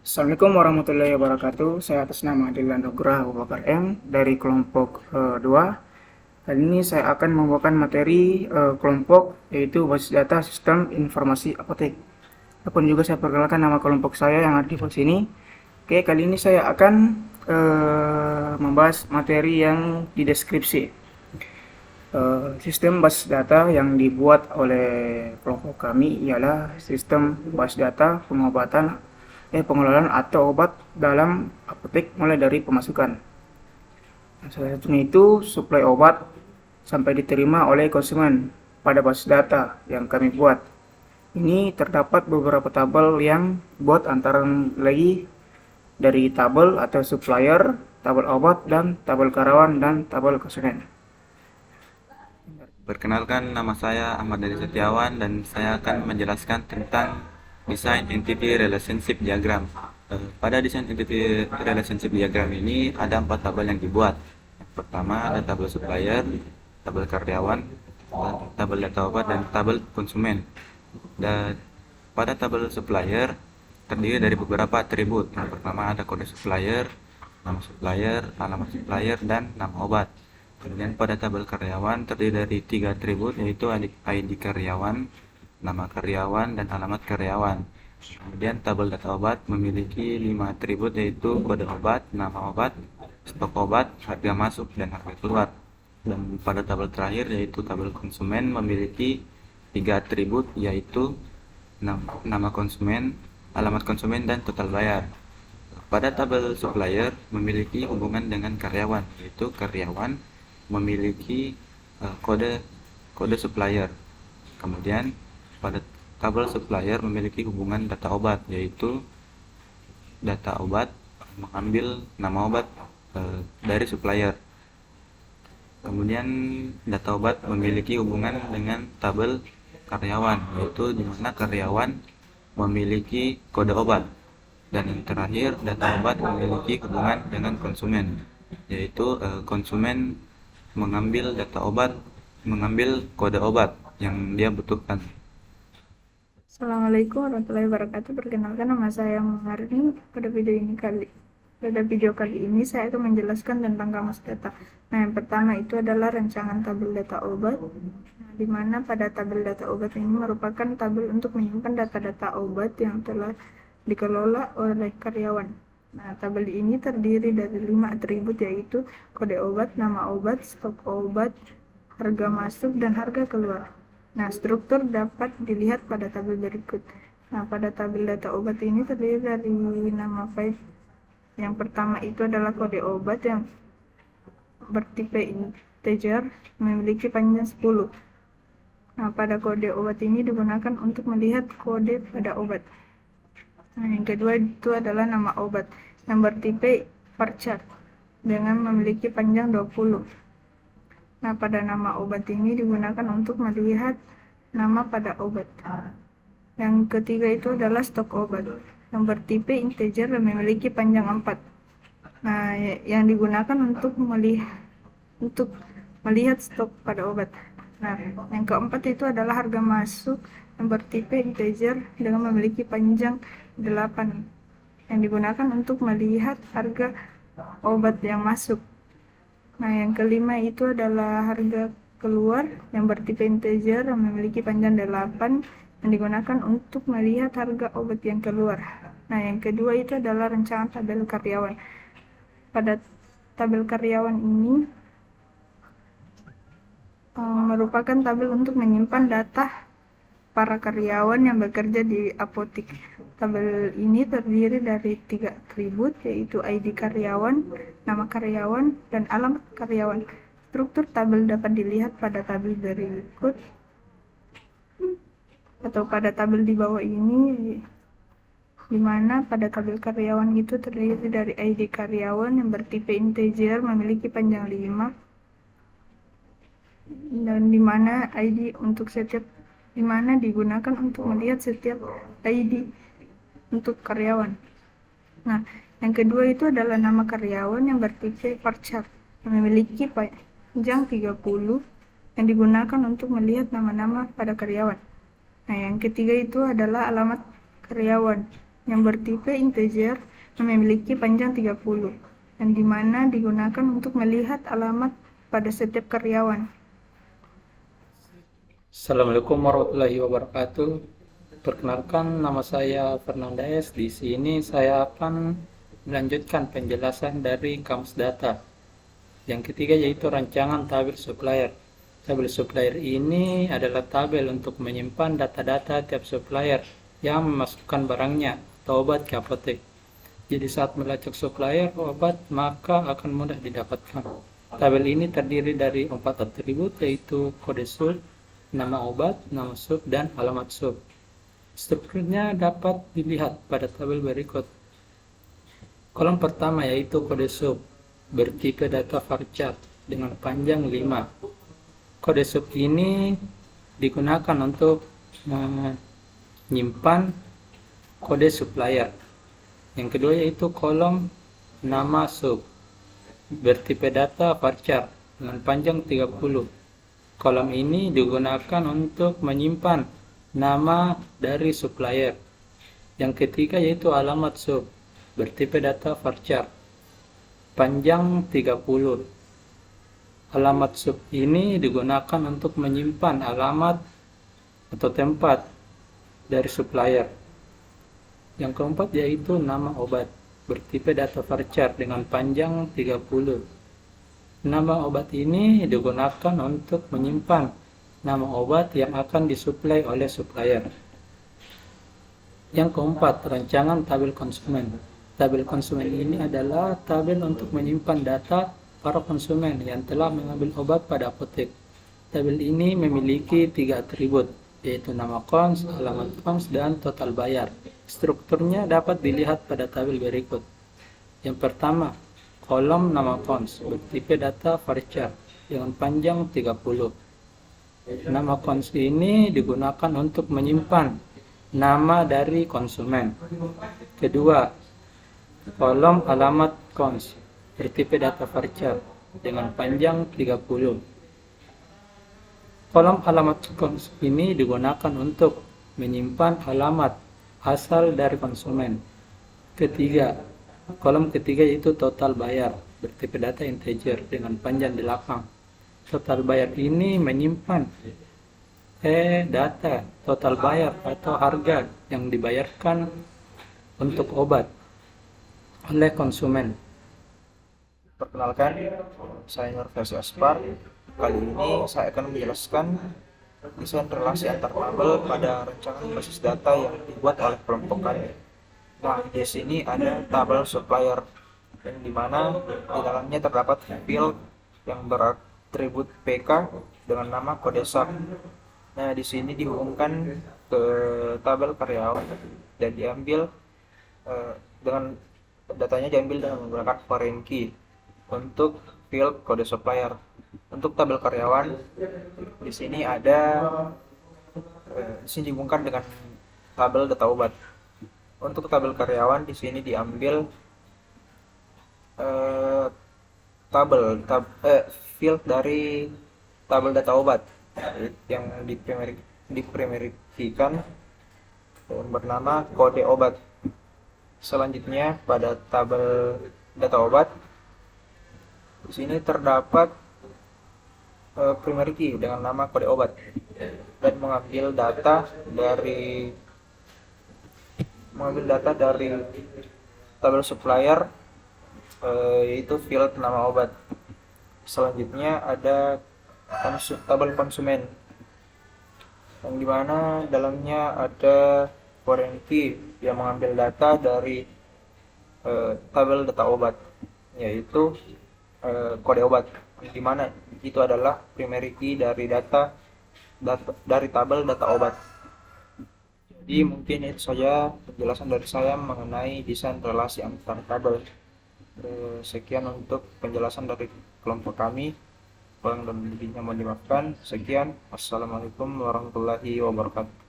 Assalamualaikum warahmatullahi wabarakatuh. Saya atas nama Dilan Nugraha Abu Bakar M dari kelompok 2. Kali ini saya akan membawakan materi kelompok yaitu basis data sistem informasi apotek. Ataupun juga saya perkenalkan nama kelompok saya yang ada di sini. Oke, kali ini saya akan membahas materi yang di deskripsi. Sistem basis data yang dibuat oleh kelompok kami ialah sistem basis data pengelolaan atau obat dalam apotek mulai dari pemasukan. Salah satunya itu suplai obat sampai diterima oleh konsumen pada basis data yang kami buat. Ini terdapat beberapa tabel yang buat antara lagi dari tabel atau supplier, tabel obat, dan tabel karyawan dan tabel konsumen. Perkenalkan, nama saya Ahmad Dhani Setiawan dan saya akan menjelaskan tentang desain entity relationship diagram. Pada desain entity relationship diagram ini ada 4 tabel yang dibuat. Pertama ada tabel supplier, tabel karyawan, tabel data obat, dan tabel konsumen. Dan pada tabel supplier terdiri dari beberapa atribut. Yang pertama ada kode supplier, nama supplier, alamat supplier, dan nama obat. Kemudian pada tabel karyawan terdiri dari 3 atribut, yaitu ID karyawan, nama karyawan, dan alamat karyawan. Kemudian tabel data obat memiliki 5 atribut, yaitu kode obat, nama obat, stok obat, harga masuk, dan harga keluar. Dan pada tabel terakhir yaitu tabel konsumen memiliki 3 atribut, yaitu nama konsumen, alamat konsumen, dan total bayar. Pada tabel supplier memiliki hubungan dengan karyawan, yaitu karyawan memiliki kode supplier. Kemudian pada tabel supplier memiliki hubungan data obat, yaitu data obat mengambil nama obat dari supplier. Kemudian data obat memiliki hubungan dengan tabel karyawan, yaitu di mana karyawan memiliki kode obat. Dan yang terakhir, data obat memiliki hubungan dengan konsumen, yaitu konsumen mengambil data obat, mengambil kode obat yang dia butuhkan. Assalamualaikum warahmatullahi wabarakatuh. Perkenalkan, nama saya Muharni. Pada video kali ini saya akan menjelaskan tentang kamus data. Nah, yang pertama itu adalah rancangan tabel data obat. Nah, di mana pada tabel data obat ini merupakan tabel untuk menyimpan data-data obat yang telah dikelola oleh karyawan. Nah, tabel ini terdiri dari 5 atribut, yaitu kode obat, nama obat, stok obat, harga masuk, dan harga keluar. Nah, struktur dapat dilihat pada tabel berikut. Nah, pada tabel data obat ini terdiri dari nama file. Yang pertama itu adalah kode obat yang bertipe integer, memiliki panjang 10. Nah, pada kode obat ini digunakan untuk melihat kode pada obat. Nah, yang kedua itu adalah nama obat yang bertipe varchar dengan memiliki panjang 20. Nah, pada nama obat ini digunakan untuk melihat nama pada obat. Yang ketiga itu adalah stok obat yang bertipe integer dan memiliki panjang 4. Nah, yang digunakan untuk melihat stok pada obat. Nah, yang keempat itu adalah harga masuk yang bertipe integer dengan memiliki panjang 8, yang digunakan untuk melihat harga obat yang masuk. Nah, yang kelima itu adalah harga keluar yang bertipe integer yang memiliki panjang 8, yang digunakan untuk melihat harga obat yang keluar. Nah, yang kedua itu adalah rancangan tabel karyawan. Pada tabel karyawan ini merupakan tabel untuk menyimpan data para karyawan yang bekerja di apotek. Tabel ini terdiri dari 3 atribut, yaitu ID karyawan, nama karyawan, dan alamat karyawan. Struktur tabel dapat dilihat pada tabel berikut atau pada tabel di bawah ini, di mana pada tabel karyawan itu terdiri dari ID karyawan yang bertipe integer memiliki panjang 5, dan di mana digunakan untuk melihat setiap ID untuk karyawan. Nah, yang kedua itu adalah nama karyawan yang bertipe varchar yang memiliki panjang 30, yang digunakan untuk melihat nama-nama pada karyawan. Nah, yang ketiga itu adalah alamat karyawan yang bertipe integer yang memiliki panjang 30, yang dimana digunakan untuk melihat alamat pada setiap karyawan. Assalamualaikum warahmatullahi wabarakatuh. Perkenalkan, nama saya Fernandes. Di sini saya akan melanjutkan penjelasan dari kamus data. Yang ketiga yaitu rancangan tabel supplier. Tabel supplier ini adalah tabel untuk menyimpan data-data tiap supplier yang memasukkan barangnya atau obat ke apotek. Jadi saat melacak supplier obat maka akan mudah didapatkan. Tabel ini terdiri dari 4 atribut yaitu kode sub, nama obat, nama sub, dan alamat sub. Strukturnya dapat dilihat pada tabel berikut. Kolom pertama yaitu kode sub bertipe data varchar dengan panjang 5. Kode sub ini digunakan untuk menyimpan kode supplier. Yang kedua yaitu kolom nama sub bertipe data varchar dengan panjang 30. Kolom ini digunakan untuk menyimpan nama dari supplier. Yang ketiga yaitu alamat sub bertipe data varchar panjang 30. Alamat sub ini digunakan untuk menyimpan alamat atau tempat dari supplier. Yang keempat yaitu nama obat bertipe data varchar dengan panjang 30. Nama obat ini digunakan untuk menyimpan nama obat yang akan disuplai oleh supplier. Yang keempat, rancangan tabel konsumen. Tabel konsumen ini adalah tabel untuk menyimpan data para konsumen yang telah mengambil obat pada apotek. Tabel ini memiliki 3 atribut, yaitu nama kons, alamat kons, dan total bayar. Strukturnya dapat dilihat pada tabel berikut. Yang pertama, kolom nama kons bertipe data varchar dengan panjang 30. Nama kons ini digunakan untuk menyimpan nama dari konsumen. Kedua, kolom alamat kons bertipe data varchar dengan panjang 30. Kolom alamat kons ini digunakan untuk menyimpan alamat asal dari konsumen. Ketiga, kolom ketiga yaitu total bayar bertipe data integer dengan panjang 8. Total bayar ini menyimpan data total bayar atau harga yang dibayarkan untuk obat oleh konsumen. Perkenalkan, saya Nur Versi Aspar. Kali ini saya akan menjelaskan desain relasi antar tabel pada rancangan basis data yang dibuat oleh kelompok kami. Nah, di sini ada tabel supplier, yang dimana di dalamnya terdapat field yang beratribut PK dengan nama kode sub. Nah, di sini dihubungkan ke tabel karyawan dan diambil dengan datanya diambil dengan menggunakan foreign key untuk field kode supplier. Untuk tabel karyawan di sini dihubungkan dengan tabel data obat. Untuk tabel karyawan di sini diambil field dari tabel data obat yang diprimerikan bernama kode obat. Selanjutnya pada tabel data obat di sini terdapat primary key dengan nama kode obat dan mengambil data dari tabel supplier yaitu field nama obat. Selanjutnya ada tabel konsumen yang dimana dalamnya ada foreign key yang mengambil data dari tabel data obat yaitu kode obat, di mana itu adalah primary key dari dari tabel data obat. Jadi mungkin itu saja penjelasan dari saya mengenai desain relasi antar tabel. Sekian untuk penjelasan dari kelompok kami. Kurang dan lebihnya mohon dimaafkan. Sekian. Wassalamualaikum warahmatullahi wabarakatuh.